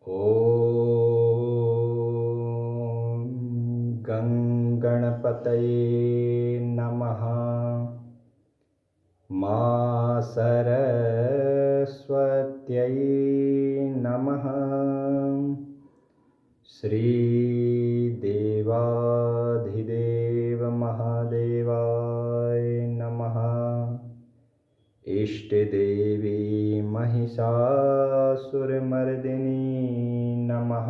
ॐ गणपतये नमः। मा सरस्वत्यै नमः। श्रीदेवाधिदेव महादेवाय नमः। इष्टदेवी महिषासुरमर्दिनी नमः।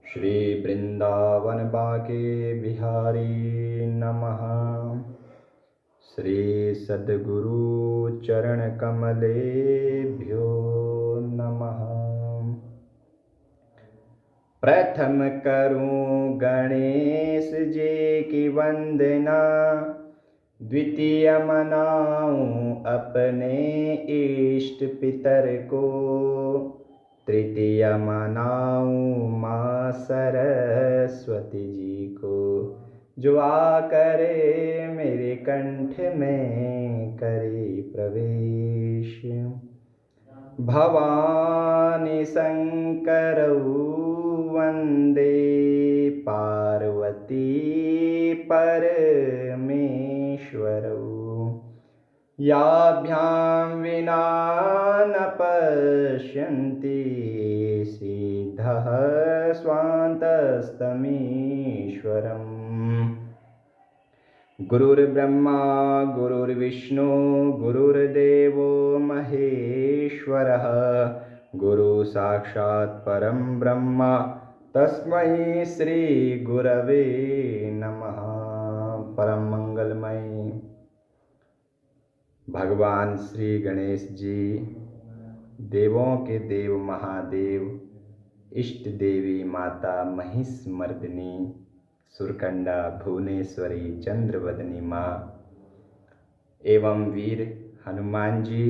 श्री वृंदावन बाके बिहारी नमः। श्री सद्गुरु चरण कमलेभ्यो नमः। प्रथम करूं गणेश जी की वंदना, द्वितीय मनाऊं अपने इष्ट पितर को, तृतीय मनाऊं माँ सरस्वती जी को, जो आकरे मेरे कंठ में करे प्रवेश। भवानी शंकरौ वंदे पार्वती परमेश्वरौ, याभ्यां विना न पश्यन्ति सिद्धः स्वान्तस्तमीश्वरम्। गुरुर्ब्रह्मा गुरुर्विष्णु गुरुर्देवो महेश्वरः, गुरु साक्षात् परं ब्रह्म तस्मै श्री गुरवे नमः। परम मंगलमय भगवान श्री गणेश जी, देवों के देव महादेव, इष्ट देवी माता महिषमर्दिनी, सुरकंडा भुवनेश्वरी चंद्रवदनी माँ एवं वीर हनुमान जी,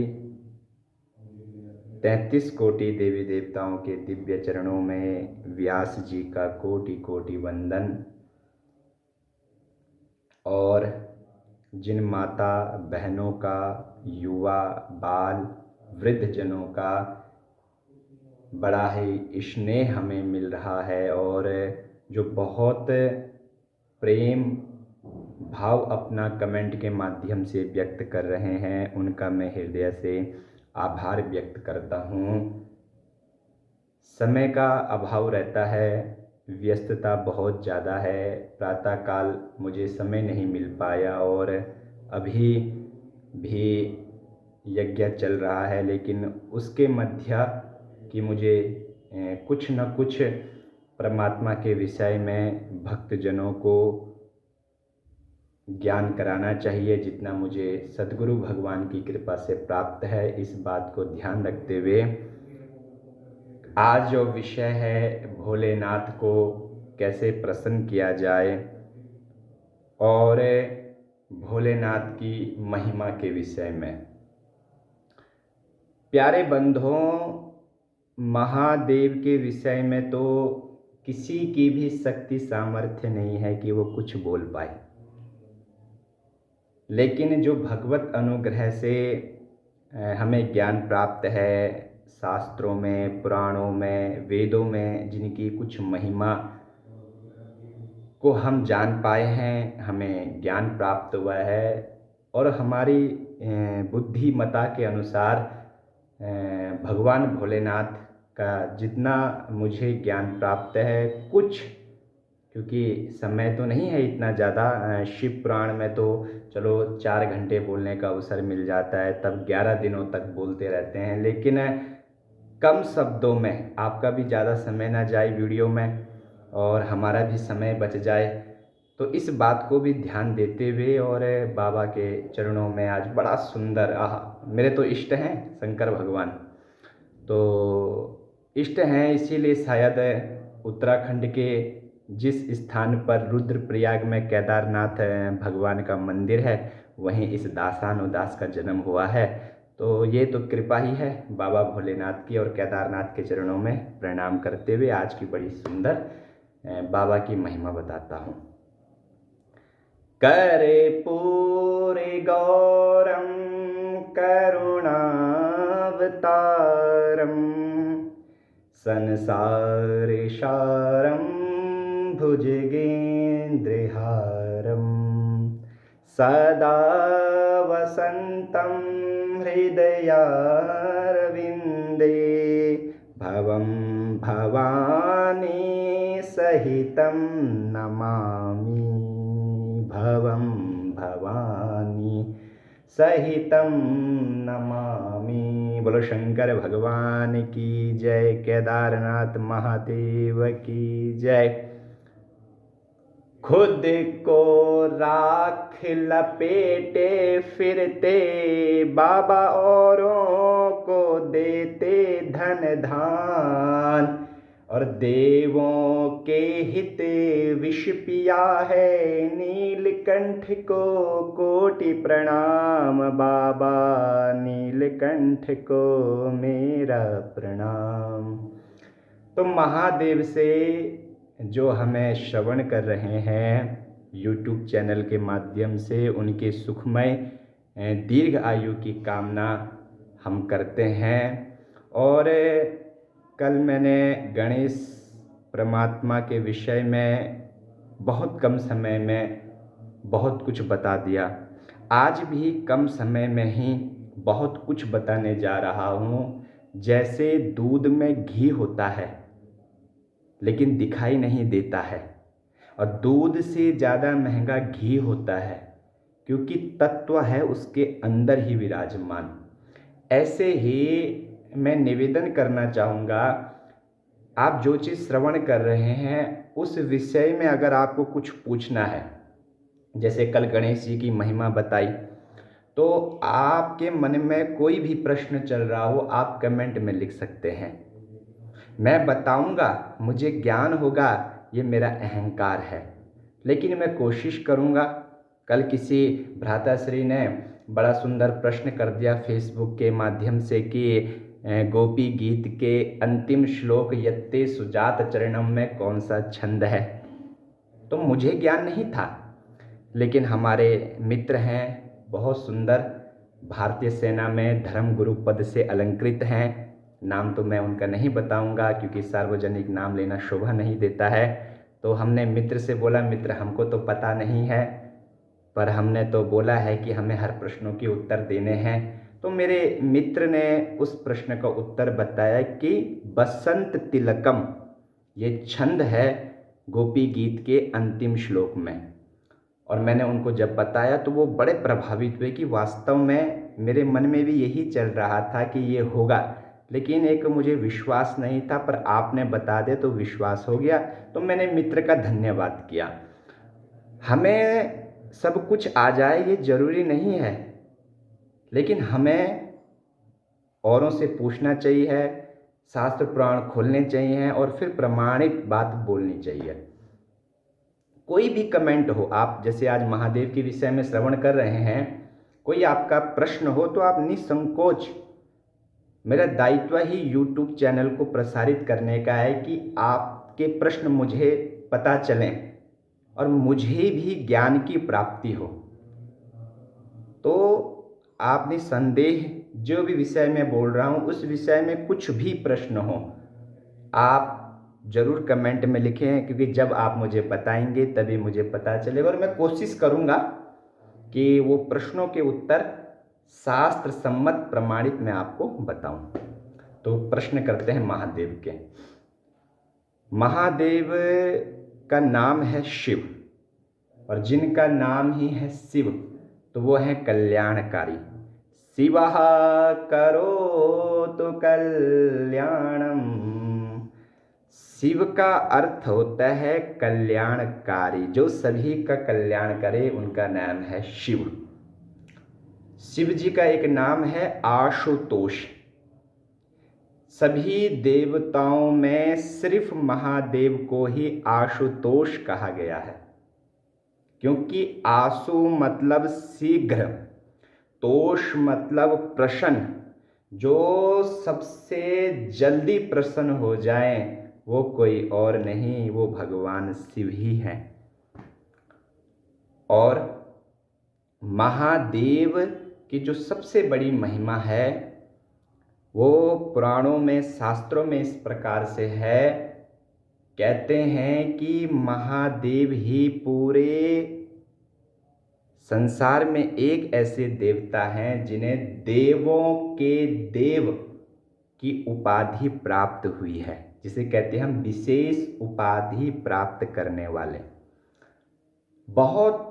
33 कोटि देवी देवताओं के दिव्य चरणों में व्यास जी का कोटि कोटि वंदन। और जिन माता बहनों का, युवा बाल वृद्धजनों का बड़ा ही स्नेह हमें मिल रहा है और जो बहुत प्रेम भाव अपना कमेंट के माध्यम से व्यक्त कर रहे हैं, उनका मैं हृदय से आभार व्यक्त करता हूँ। समय का अभाव रहता है, व्यस्तता बहुत ज़्यादा है, प्रातःकाल मुझे समय नहीं मिल पाया और अभी भी यज्ञ चल रहा है, लेकिन उसके मध्य कि मुझे कुछ न कुछ परमात्मा के विषय में भक्तजनों को ज्ञान कराना चाहिए, जितना मुझे सद्गुरु भगवान की कृपा से प्राप्त है। इस बात को ध्यान रखते हुए आज जो विषय है, भोलेनाथ को कैसे प्रसन्न किया जाए और भोलेनाथ की महिमा के विषय में। प्यारे बंधुओं, महादेव के विषय में तो किसी की भी शक्ति सामर्थ्य नहीं है कि वो कुछ बोल पाए, लेकिन जो भगवत अनुग्रह से हमें ज्ञान प्राप्त है, शास्त्रों में, पुराणों में, वेदों में जिनकी कुछ महिमा को हम जान पाए हैं, हमें ज्ञान प्राप्त हुआ है और हमारी बुद्धिमता के अनुसार भगवान भोलेनाथ का जितना मुझे ज्ञान प्राप्त है, कुछ क्योंकि समय तो नहीं है इतना ज़्यादा, शिव पुराण में तो चलो 4 घंटे बोलने का अवसर मिल जाता है, तब 11 दिनों तक बोलते रहते हैं, लेकिन कम शब्दों में आपका भी ज़्यादा समय ना जाए वीडियो में और हमारा भी समय बच जाए, तो इस बात को भी ध्यान देते हुए और बाबा के चरणों में आज बड़ा सुंदर, मेरे तो इष्ट हैं शंकर भगवान, तो इष्ट हैं इसीलिए शायद उत्तराखंड के जिस स्थान पर रुद्रप्रयाग में केदारनाथ भगवान का मंदिर है, वहीं इस दासानुदास का जन्म हुआ है। तो ये तो कृपा ही है बाबा भोलेनाथ की, और केदारनाथ के चरणों में प्रणाम करते हुए आज की बड़ी सुंदर बाबा की महिमा बताता हूँ। करे पूरे गौरम करुणावतारम, संसारसारं भुजगेन्द्रहारं सदा वसन्तं हृदयारविन्दे भवं भवानी सहितं नमामि भवं भवानी सहितं नमामि। बोलो शंकर भगवान की जय, केदारनाथ महादेव की जय। खुद को राख लपेटे फिरते बाबा औरों को देते धन धान, और देवों के हित विष पिया है नीलकंठ को कोटि प्रणाम बाबा, नीलकंठ को मेरा प्रणाम। तो महादेव से जो हमें श्रवण कर रहे हैं YouTube चैनल के माध्यम से, उनके सुखमय दीर्घ आयु की कामना हम करते हैं। और कल मैंने गणेश परमात्मा के विषय में बहुत कम समय में बहुत कुछ बता दिया। आज भी कम समय में ही बहुत कुछ बताने जा रहा हूँ। जैसे दूध में घी होता है लेकिन दिखाई नहीं देता है, और दूध से ज़्यादा महंगा घी होता है क्योंकि तत्व है उसके अंदर ही विराजमान। ऐसे ही मैं निवेदन करना चाहूँगा, आप जो चीज़ श्रवण कर रहे हैं उस विषय में अगर आपको कुछ पूछना है, जैसे कल गणेश जी की महिमा बताई, तो आपके मन में कोई भी प्रश्न चल रहा हो आप कमेंट में लिख सकते हैं। मैं बताऊंगा, मुझे ज्ञान होगा, ये मेरा अहंकार है, लेकिन मैं कोशिश करूंगा। कल किसी भ्राताश्री ने बड़ा सुंदर प्रश्न कर दिया फेसबुक के माध्यम से कि गोपी गीत के अंतिम श्लोक यत्ते सुजात चरणम में कौन सा छंद है। तो मुझे ज्ञान नहीं था, लेकिन हमारे मित्र हैं बहुत सुंदर, भारतीय सेना में धर्म गुरु पद से अलंकृत हैं। नाम तो मैं उनका नहीं बताऊंगा क्योंकि सार्वजनिक नाम लेना शोभा नहीं देता है। तो हमने मित्र से बोला, मित्र हमको तो पता नहीं है, पर हमने तो बोला है कि हमें हर प्रश्नों के उत्तर देने हैं। तो मेरे मित्र ने उस प्रश्न का उत्तर बताया कि बसंत तिलकम ये छंद है गोपी गीत के अंतिम श्लोक में। और मैंने उनको जब बताया तो वो बड़े प्रभावित हुए कि वास्तव में मेरे मन में भी यही चल रहा था कि ये होगा, लेकिन एक मुझे विश्वास नहीं था, पर आपने बता दिया तो विश्वास हो गया। तो मैंने मित्र का धन्यवाद किया। हमें सब कुछ आ जाए ये ज़रूरी नहीं है, लेकिन हमें औरों से पूछना चाहिए, शास्त्र पुराण खोलने चाहिए और फिर प्रमाणित बात बोलनी चाहिए। कोई भी कमेंट हो, आप जैसे आज महादेव के विषय में श्रवण कर रहे हैं, कोई आपका प्रश्न हो तो आप निसंकोच, मेरा दायित्व ही YouTube चैनल को प्रसारित करने का है कि आपके प्रश्न मुझे पता चलें और मुझे भी ज्ञान की प्राप्ति हो। तो आप निसंदेह जो भी विषय में बोल रहा हूँ उस विषय में कुछ भी प्रश्न हो आप ज़रूर कमेंट में लिखें, क्योंकि जब आप मुझे बताएंगे तभी मुझे पता चलेगा। और मैं कोशिश करूँगा कि वो प्रश्नों के उत्तर शास्त्र सम्मत प्रमाणित मैं आपको बताऊं। तो प्रश्न करते हैं महादेव के। महादेव का नाम है शिव, और जिनका नाम ही है शिव तो वो है कल्याणकारी। शिवः करोतु कल्याणम। शिव का अर्थ होता है कल्याणकारी, जो सभी का कल्याण करे उनका नाम है शिव। शिव जी का एक नाम है आशुतोष। सभी देवताओं में सिर्फ महादेव को ही आशुतोष कहा गया है, क्योंकि आशु मतलब शीघ्र, तोष मतलब प्रसन्न। जो सबसे जल्दी प्रसन्न हो जाए वो कोई और नहीं, वो भगवान शिव ही हैं। और महादेव की जो सबसे बड़ी महिमा है वो पुराणों में, शास्त्रों में इस प्रकार से है, कहते हैं कि महादेव ही पूरे संसार में एक ऐसे देवता हैं जिन्हें देवों के देव की उपाधि प्राप्त हुई है, जिसे कहते हैं हम विशेष उपाधि प्राप्त करने वाले। बहुत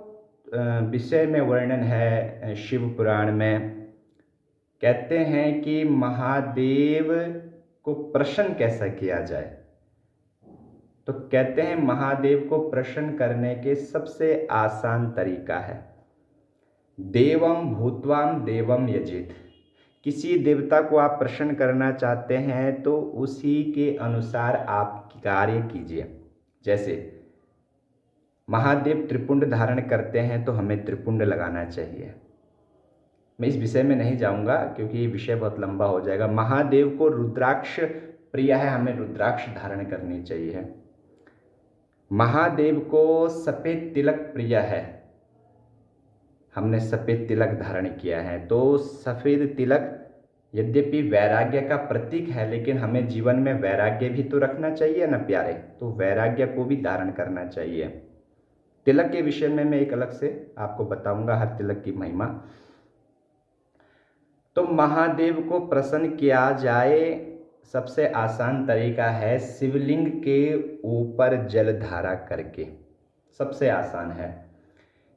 विषय में वर्णन है शिव पुराण में। कहते हैं कि महादेव को प्रसन्न कैसा किया जाए, तो कहते हैं महादेव को प्रसन्न करने के सबसे आसान तरीका है देवम भूत्वाम देवम यजेत। किसी देवता को आप प्रसन्न करना चाहते हैं तो उसी के अनुसार आप कार्य कीजिए। जैसे महादेव त्रिपुंड धारण करते हैं तो हमें त्रिपुंड लगाना चाहिए। मैं इस विषय में नहीं जाऊंगा क्योंकि ये विषय बहुत लंबा हो जाएगा। महादेव को रुद्राक्ष प्रिय है, हमें रुद्राक्ष धारण करनी चाहिए। महादेव को सफ़ेद तिलक प्रिय है, हमने सफ़ेद तिलक धारण किया है। तो सफ़ेद तिलक यद्यपि वैराग्य का प्रतीक है, लेकिन हमें जीवन में वैराग्य भी तो रखना चाहिए ना प्यारे, तो वैराग्य को भी धारण करना चाहिए। तिलक के विषय में मैं एक अलग से आपको बताऊंगा, हर तिलक की महिमा। तो महादेव को प्रसन्न किया जाए, सबसे आसान तरीका है शिवलिंग के ऊपर जल धारा करके, सबसे आसान है।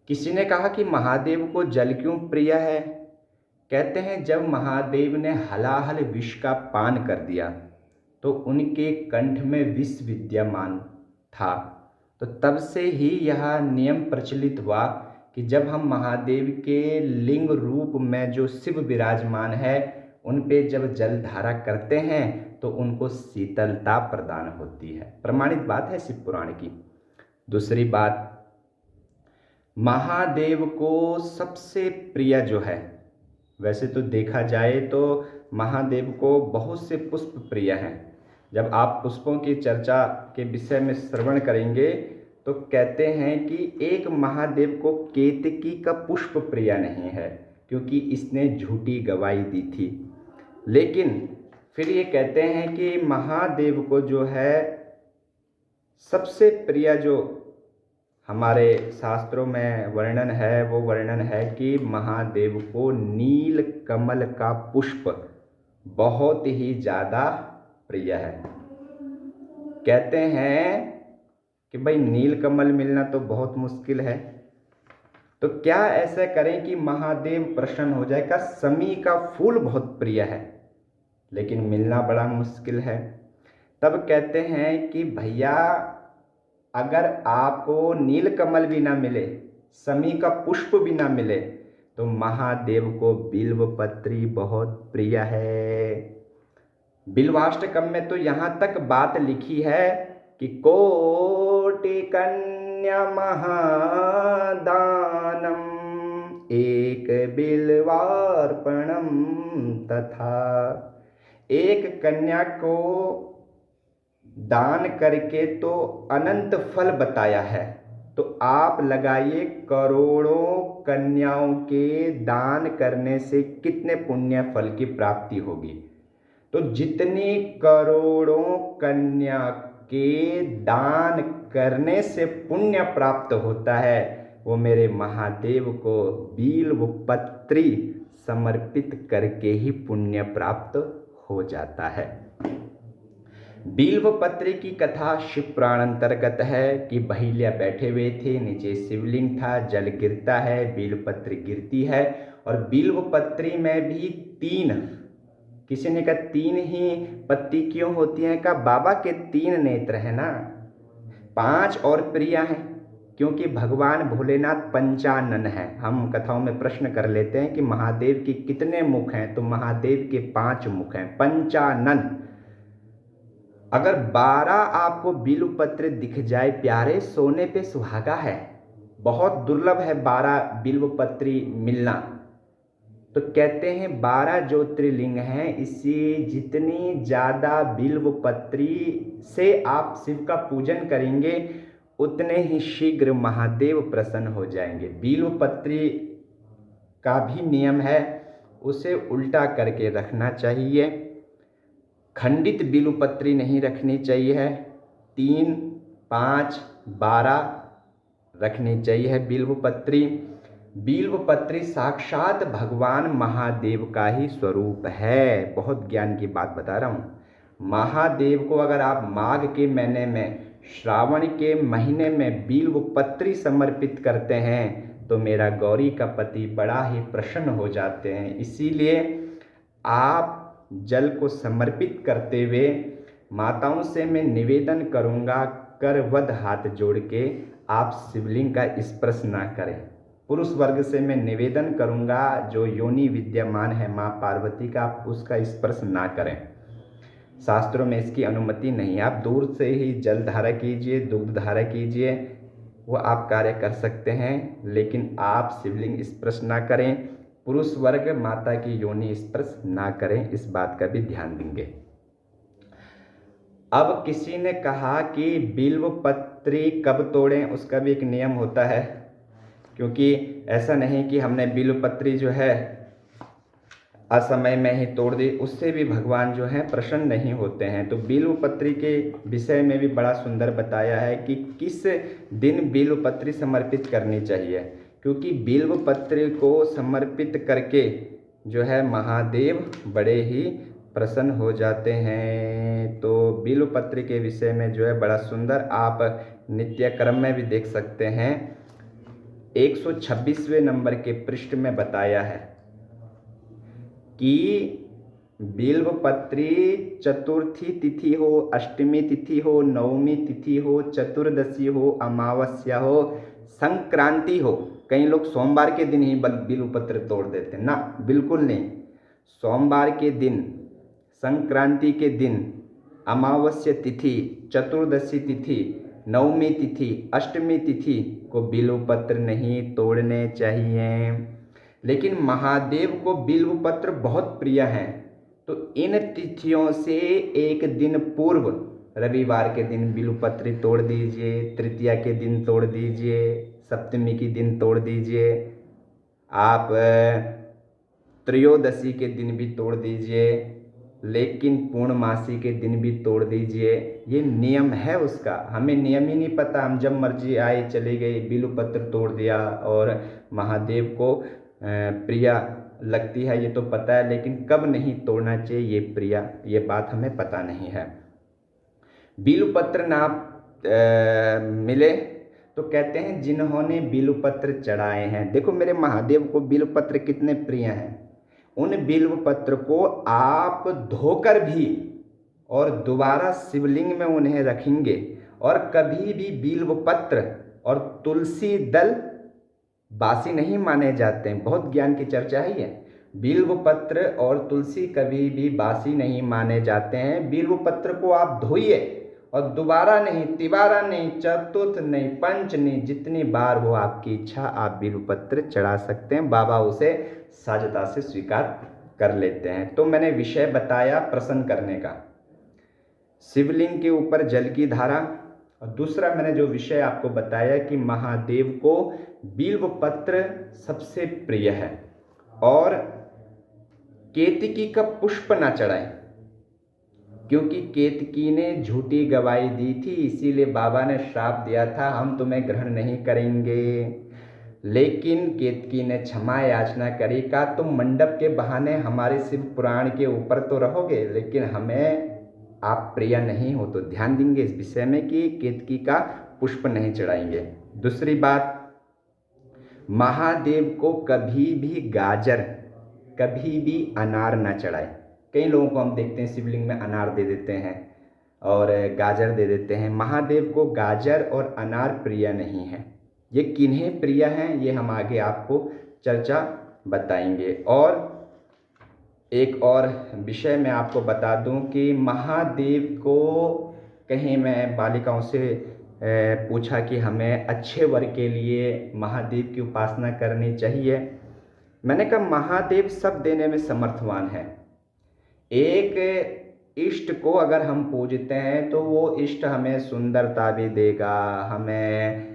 किसी ने कहा कि महादेव को जल क्यों प्रिय है? कहते हैं जब महादेव ने हलाहल विष का पान कर दिया तो उनके कंठ में विष विद्यमान था। तो तब से ही यह नियम प्रचलित हुआ कि जब हम महादेव के लिंग रूप में जो शिव विराजमान है उन पे जब जल धारा करते हैं तो उनको शीतलता प्रदान होती है। प्रमाणित बात है शिव पुराण की। दूसरी बात, महादेव को सबसे प्रिय जो है, वैसे तो देखा जाए तो महादेव को बहुत से पुष्प प्रिय हैं। जब आप पुष्पों की चर्चा के विषय में श्रवण करेंगे तो कहते हैं कि एक महादेव को केतकी का पुष्प प्रिय नहीं है क्योंकि इसने झूठी गवाही दी थी। लेकिन फिर ये कहते हैं कि महादेव को जो है सबसे प्रिय, जो हमारे शास्त्रों में वर्णन है वो वर्णन है कि महादेव को नील कमल का पुष्प बहुत ही ज़्यादा प्रिय है। कहते हैं कि भाई नील कमल मिलना तो बहुत मुश्किल है, तो क्या ऐसा करें कि महादेव प्रसन्न हो जाए। का समी का फूल बहुत प्रिय है लेकिन मिलना बड़ा मुश्किल है। तब कहते हैं कि भैया अगर आपको नील कमल भी ना मिले, समी का पुष्प भी ना मिले, तो महादेव को बिल्व पत्री बहुत प्रिय है। बिल्वाष्टकम में तो यहाँ तक बात लिखी है कि कोटि कन्या महादानम एक बिल्वार्पणम तथा। एक कन्या को दान करके तो अनंत फल बताया है, तो आप लगाइए करोड़ों कन्याओं के दान करने से कितने पुण्य फल की प्राप्ति होगी। तो जितनी करोड़ों कन्या के दान करने से पुण्य प्राप्त होता है वो मेरे महादेव को बिल्व पत्री समर्पित करके ही पुण्य प्राप्त हो जाता है। बिल्व पत्री की कथा शिव पुराण अंतर्गत है कि बहिलिया बैठे हुए थे, नीचे शिवलिंग था, जल गिरता है, बिल्व पत्री गिरती है और बिल्व पत्री में भी तीन, किसी ने कहा तीन ही पत्ती क्यों होती हैं? का बाबा के तीन नेत्र हैं ना, पांच और प्रिया हैं क्योंकि भगवान भोलेनाथ पंचानन हैं। हम कथाओं में प्रश्न कर लेते हैं कि महादेव के कितने मुख हैं, तो महादेव के 5 मुख हैं, पंचानन। अगर 12 आपको बिल्व पत्र दिख जाए प्यारे, सोने पे सुहागा है, बहुत दुर्लभ है 12 बिल्व पत्री मिलना। तो कहते हैं 12 ज्योतिर्लिंग हैं, इसी जितनी ज़्यादा बिल्व पत्री से आप शिव का पूजन करेंगे उतने ही शीघ्र महादेव प्रसन्न हो जाएंगे। बिल्व पत्री का भी नियम है, उसे उल्टा करके रखना चाहिए। खंडित बिल्वपत्री नहीं रखनी चाहिए है, 3, 5, 12 रखनी चाहिए है बिल्वपत्री। बिल्वपत्री साक्षात भगवान महादेव का ही स्वरूप है। बहुत ज्ञान की बात बता रहा हूँ। महादेव को अगर आप माघ के महीने में, श्रावण के महीने में बिल्वपत्री समर्पित करते हैं तो मेरा गौरी का पति बड़ा ही प्रसन्न हो जाते हैं। इसीलिए आप जल को समर्पित करते हुए माताओं से मैं निवेदन करूँगा, करवध हाथ जोड़ के आप शिवलिंग का स्पर्श ना करें। पुरुष वर्ग से मैं निवेदन करूँगा, जो योनि विद्यमान है माँ पार्वती का, आप उसका स्पर्श ना करें। शास्त्रों में इसकी अनुमति नहीं है। आप दूर से ही जल धारा कीजिए, दुग्ध धारा कीजिए, वो आप कार्य कर सकते हैं, लेकिन आप शिवलिंग स्पर्श ना करें। पुरुष वर्ग माता की योनि स्पर्श ना करें, इस बात का भी ध्यान देंगे। अब किसी ने कहा कि बिल्वपत्री कब तोड़ें, उसका भी एक नियम होता है, क्योंकि ऐसा नहीं कि हमने बिल्वपत्री जो है असमय में ही तोड़ दी, उससे भी भगवान जो है प्रसन्न नहीं होते हैं। तो बिल्वपत्री के विषय में भी बड़ा सुंदर बताया है कि किस दिन बिल्वपत्री समर्पित करनी चाहिए, क्योंकि बिल्वपत्री को समर्पित करके जो है महादेव बड़े ही प्रसन्न हो जाते हैं। तो बिल्वपत्री के विषय में जो है बड़ा सुंदर आप नित्य क्रम में भी देख सकते हैं। 126वें नंबर के पृष्ठ में बताया है कि बिल्वपत्री चतुर्थी तिथि हो, अष्टमी तिथि हो, नवमी तिथि हो, चतुर्दशी हो, अमावस्या हो, संक्रांति हो। कई लोग सोमवार के दिन ही बिल्वपत्र तोड़ देते हैं ना, बिल्कुल नहीं। सोमवार के दिन, संक्रांति के दिन, अमावस्या तिथि, चतुर्दशी तिथि, नवमी तिथि, अष्टमी तिथि को बिल्वपत्र नहीं तोड़ने चाहिए। लेकिन महादेव को बिल्वपत्र बहुत प्रिय हैं, तो इन तिथियों से एक दिन पूर्व, रविवार के दिन बिल्वपत्री तोड़ दीजिए, तृतीया के दिन तोड़ दीजिए, सप्तमी के दिन तोड़ दीजिए, आप त्रयोदशी के दिन भी तोड़ दीजिए, लेकिन पूर्णमासी के दिन भी तोड़ दीजिए। ये नियम है उसका, हमें नियम ही नहीं पता, हम जब मर्जी आए चले गए, बिल्वपत्र तोड़ दिया और महादेव को प्रिया लगती है ये तो पता है, लेकिन कब नहीं तोड़ना चाहिए ये प्रिया, ये बात हमें पता नहीं है। बिल्वपत्र ना मिले तो कहते हैं जिन्होंने बिल्वपत्र चढ़ाए हैं। देखो मेरे महादेव को बिल्वपत्र कितने प्रिय हैं। उन बिल्वपत्र को आप धोकर भी और दोबारा शिवलिंग में उन्हें रखेंगे, और कभी भी बिल्वपत्र और तुलसी दल बासी नहीं माने जाते हैं। बहुत ज्ञान की चर्चा है ये। बिल्वपत्र और तुलसी कभी भी बासी नहीं माने जाते हैं। बिल्वपत्र को आप धोइए और दोबारा नहीं, तिबारा नहीं, चतुर्थ नहीं, पंच नहीं, जितनी बार हो आपकी इच्छा आप बिल्वपत्र चढ़ा सकते हैं। बाबा उसे सहजता से स्वीकार कर लेते हैं। तो मैंने विषय बताया प्रसन्न करने का, शिवलिंग के ऊपर जल की धारा, और दूसरा मैंने जो विषय आपको बताया कि महादेव को बिल्वपत्र सबसे प्रिय है, और केतकी का पुष्प ना चढ़ाएं, क्योंकि केतकी ने झूठी गवाही दी थी, इसीलिए बाबा ने श्राप दिया था हम तुम्हें ग्रहण नहीं करेंगे। लेकिन केतकी ने क्षमा याचना करी, कहा तुम मंडप के बहाने हमारे शिव पुराण के ऊपर तो रहोगे, लेकिन हमें आप प्रिय नहीं हो। तो ध्यान देंगे इस विषय में कि केतकी का पुष्प नहीं चढ़ाएंगे। दूसरी बात, महादेव को कभी भी गाजर, कभी भी अनार ना चढ़ाए। कई लोगों को हम देखते हैं शिवलिंग में अनार दे देते हैं और गाजर दे देते हैं। महादेव को गाजर और अनार प्रिय नहीं है। ये किन्हें प्रिय हैं ये हम आगे आपको चर्चा बताएंगे। और एक और विषय मैं आपको बता दूं कि महादेव को, कहीं मैं बालिकाओं से पूछा कि हमें अच्छे वर के लिए महादेव की उपासना करनी चाहिए। मैंने कहा महादेव सब देने में समर्थवान है। एक इष्ट को अगर हम पूजते हैं तो वो इष्ट हमें सुंदरता भी देगा, हमें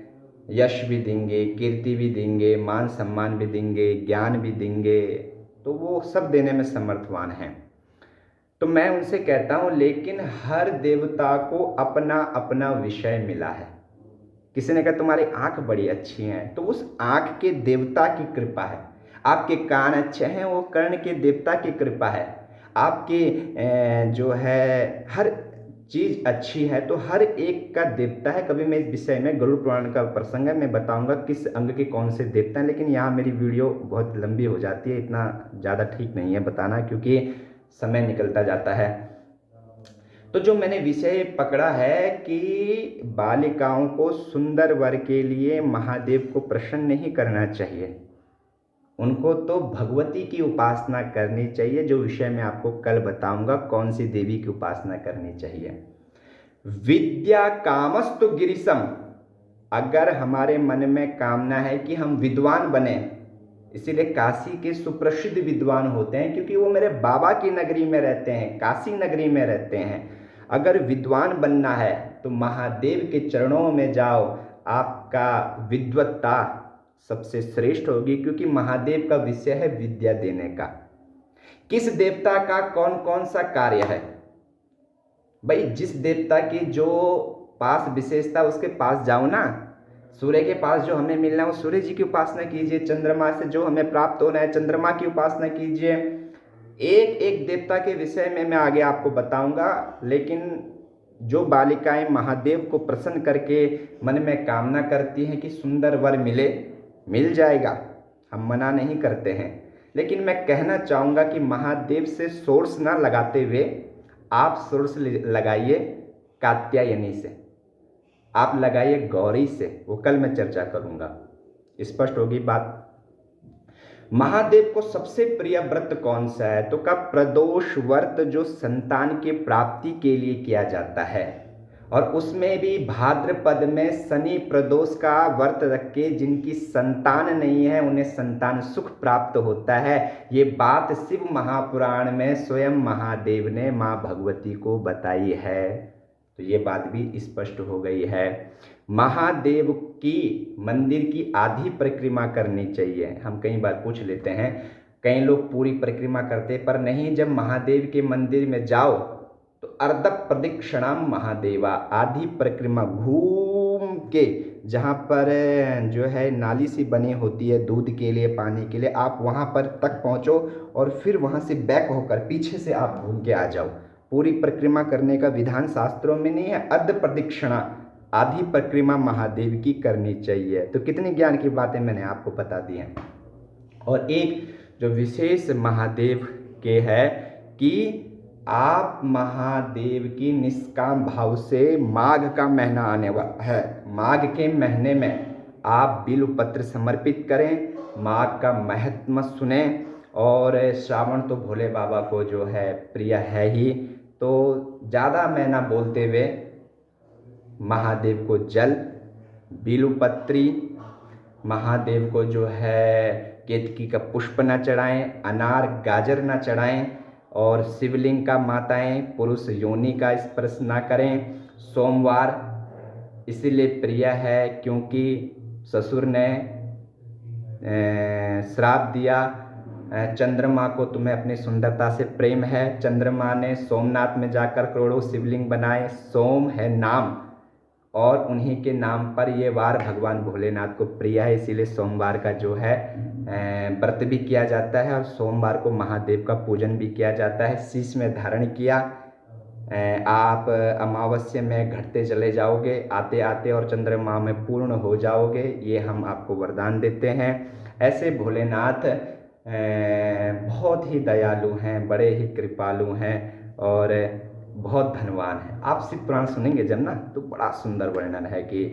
यश भी देंगे, कीर्ति भी देंगे, मान सम्मान भी देंगे, ज्ञान भी देंगे, तो वो सब देने में समर्थवान हैं। तो मैं उनसे कहता हूँ लेकिन हर देवता को अपना अपना विषय मिला है। किसी ने कहा तुम्हारी आंख बड़ी अच्छी है, तो उस आंख के देवता की कृपा है। आपके कान अच्छे हैं, वो कर्ण के देवता की कृपा है। आपके जो है हर चीज़ अच्छी है, तो हर एक का देवता है। कभी मैं इस विषय में गरुड़ पुराण का प्रसंग है, मैं बताऊंगा किस अंग के कौन से देवता हैं, लेकिन यहाँ मेरी वीडियो बहुत लंबी हो जाती है, इतना ज़्यादा ठीक नहीं है बताना, क्योंकि समय निकलता जाता है। तो जो मैंने विषय पकड़ा है कि बालिकाओं को सुंदर वर के लिए महादेव को प्रसन्न नहीं करना चाहिए, उनको तो भगवती की उपासना करनी चाहिए। जो विषय मैं आपको कल बताऊंगा कौन सी देवी की उपासना करनी चाहिए। विद्या कामस्तु गिरिशम, अगर हमारे मन में कामना है कि हम विद्वान बने, इसीलिए काशी के सुप्रसिद्ध विद्वान होते हैं क्योंकि वो मेरे बाबा की नगरी में रहते हैं, काशी नगरी में रहते हैं। अगर विद्वान बनना है तो महादेव के चरणों में जाओ, आपका विद्वत्ता सबसे श्रेष्ठ होगी, क्योंकि महादेव का विषय है विद्या देने का। किस देवता का कौन कौन सा कार्य है भाई, जिस देवता की जो पास विशेषता उसके पास जाओ ना। सूर्य के पास जो हमें मिलना है वो सूर्य जी की उपासना कीजिए, चंद्रमा से जो हमें प्राप्त होना है चंद्रमा की उपासना कीजिए। एक एक देवता के विषय में मैं आगे आपको बताऊंगा, लेकिन जो बालिकाएं महादेव को प्रसन्न करके मन में कामना करती हैं कि सुंदर वर मिले, मिल जाएगा, हम मना नहीं करते हैं। लेकिन मैं कहना चाहूँगा कि महादेव से सोर्स ना लगाते हुए आप सोर्स लगाइए कात्यायनी से, आप लगाइए गौरी से, वो कल मैं चर्चा करूँगा, स्पष्ट होगी बात। महादेव को सबसे प्रिय व्रत कौन सा है, तो का प्रदोष व्रत, जो संतान के प्राप्ति के लिए किया जाता है, और उसमें भी भाद्रपद में शनि प्रदोष का व्रत रख के जिनकी संतान नहीं है उन्हें संतान सुख प्राप्त होता है। ये बात शिव महापुराण में स्वयं महादेव ने माँ भगवती को बताई है, तो ये बात भी स्पष्ट हो गई है। महादेव की मंदिर की आधी परिक्रमा करनी चाहिए। हम कई बार पूछ लेते हैं, कई लोग पूरी परिक्रमा करते पर नहीं, जब महादेव के मंदिर में जाओ तो अर्ध प्रदक्षिणाम महादेवा, आधी परिक्रमा घूम के, जहाँ पर जो है नाली सी बनी होती है दूध के लिए, पानी के लिए, आप वहाँ पर तक पहुँचो और फिर वहाँ से बैक होकर पीछे से आप घूम के आ जाओ। पूरी परिक्रमा करने का विधान शास्त्रों में नहीं है, अर्ध प्रदक्षिणा, आधी परिक्रमा महादेव की करनी चाहिए। तो कितनी ज्ञान की बातें मैंने आपको बता दी हैं। और एक जो विशेष महादेव के है कि आप महादेव की निष्काम भाव से, माघ का महीना आने वाला है, माघ के महीने में आप बिल्वपत्र समर्पित करें, माघ का महत्व सुने। और श्रावण तो भोले बाबा को जो है प्रिय है ही, तो ज़्यादा मैं ना बोलते हुए महादेव को जल, बिल्वपत्री, महादेव को जो है केतकी का पुष्प न चढ़ाएं, अनार गाजर न चढ़ाएं, और शिवलिंग का माताएं पुरुष योनि का स्पर्श ना करें। सोमवार इसीलिए प्रिय है क्योंकि ससुर ने श्राप दिया, चंद्रमा को तुम्हें अपनी सुंदरता से प्रेम है। चंद्रमा ने सोमनाथ में जाकर करोड़ों शिवलिंग बनाए, सोम है नाम, और उन्हीं के नाम पर ये वार भगवान भोलेनाथ को प्रिय है, इसीलिए सोमवार का जो है व्रत भी किया जाता है, और सोमवार को महादेव का पूजन भी किया जाता है। शीश में धारण किया, आप अमावस्या में घटते चले जाओगे आते आते, और चंद्रमा में पूर्ण हो जाओगे, ये हम आपको वरदान देते हैं। ऐसे भोलेनाथ बहुत ही दयालु हैं, बड़े ही कृपालु हैं, और बहुत धनवान है। आप शिव पुराण सुनेंगे जब ना, तो बड़ा सुंदर वर्णन है कि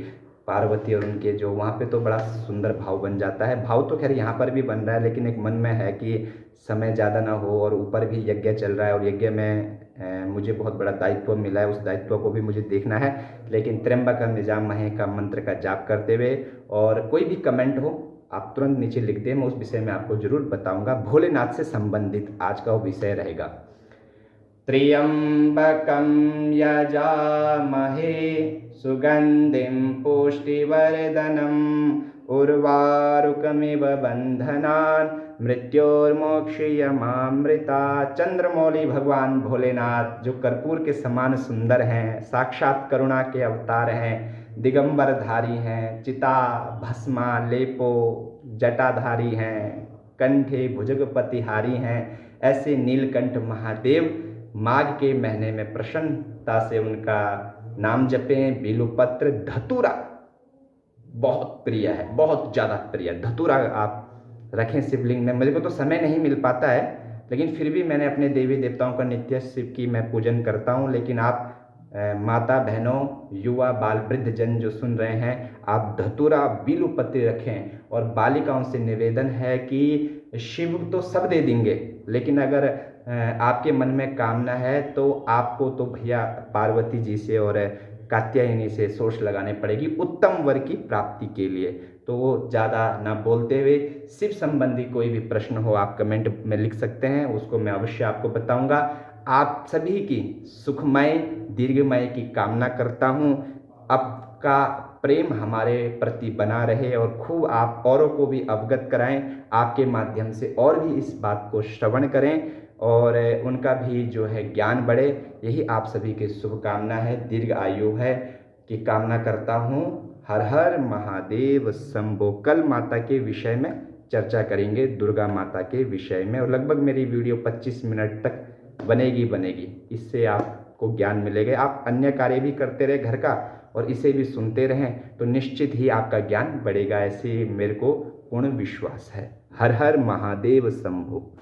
पार्वती और उनके जो वहाँ पे, तो बड़ा सुंदर भाव बन जाता है। भाव तो खैर यहाँ पर भी बन रहा है, लेकिन एक मन में है कि समय ज़्यादा ना हो, और ऊपर भी यज्ञ चल रहा है, और यज्ञ में मुझे बहुत बड़ा दायित्व मिला है, उस दायित्व को भी मुझे देखना है। लेकिन त्र्यंबकम यजामहे का मंत्र का जाप करते हुए, और कोई भी कमेंट हो आप तुरंत नीचे लिख दें, मैं उस विषय में आपको जरूर बताऊँगा। भोलेनाथ से संबंधित आज का वो विषय रहेगा। त्र्यंबकं यजामहे सुगंधिं पुष्टिवर्धनम् उर्वारुकमिव बंधनान् मृत्योर्मोक्षयमामृता। चंद्रमौली भगवान भोलेनाथ जो कर्पूर के समान सुंदर हैं, साक्षात करुणा के अवतार हैं, दिगंबर धारी हैं, चिता भस्मा लेपो जटाधारी हैं, कंठे भुजगपतिहारी हैं, ऐसे नीलकंठ महादेव माघ के महीने में प्रसन्नता से उनका नाम जपें। बिल्वपत्र धतूरा बहुत प्रिय है, बहुत ज़्यादा प्रिय है। धतूरा आप रखें शिवलिंग में। मुझे को तो समय नहीं मिल पाता है, लेकिन फिर भी मैंने अपने देवी देवताओं का नित्य शिव की मैं पूजन करता हूँ। लेकिन आप माता बहनों, युवा बाल वृद्ध जन जो सुन रहे हैं, आप धतूरा बिल्वपत्र रखें। और बालिकाओं से निवेदन है कि शिव तो सब दे देंगे, लेकिन अगर आपके मन में कामना है तो आपको तो भैया पार्वती जी से और कात्यायनी से सोच लगाने पड़ेगी उत्तम वर की प्राप्ति के लिए। तो वो ज़्यादा ना बोलते हुए शिव संबंधी कोई भी प्रश्न हो आप कमेंट में लिख सकते हैं, उसको मैं अवश्य आपको बताऊंगा। आप सभी की सुखमय दीर्घमय की कामना करता हूँ। आपका प्रेम हमारे प्रति बना रहे और खूब आप औरों को भी अवगत कराएं, आपके माध्यम से और भी इस बात को श्रवण करें और उनका भी जो है ज्ञान बढ़े। यही आप सभी की शुभकामना है, दीर्घ आयु है की कामना करता हूँ। हर हर महादेव शंभो। कल माता के विषय में चर्चा करेंगे, दुर्गा माता के विषय में, और लगभग मेरी वीडियो 25 मिनट तक बनेगी। इससे आपको ज्ञान मिलेगा। आप अन्य कार्य भी करते रहे घर का और इसे भी सुनते रहें तो निश्चित ही आपका ज्ञान बढ़ेगा, ऐसे मेरे को पूर्ण विश्वास है। हर हर महादेव शंभो।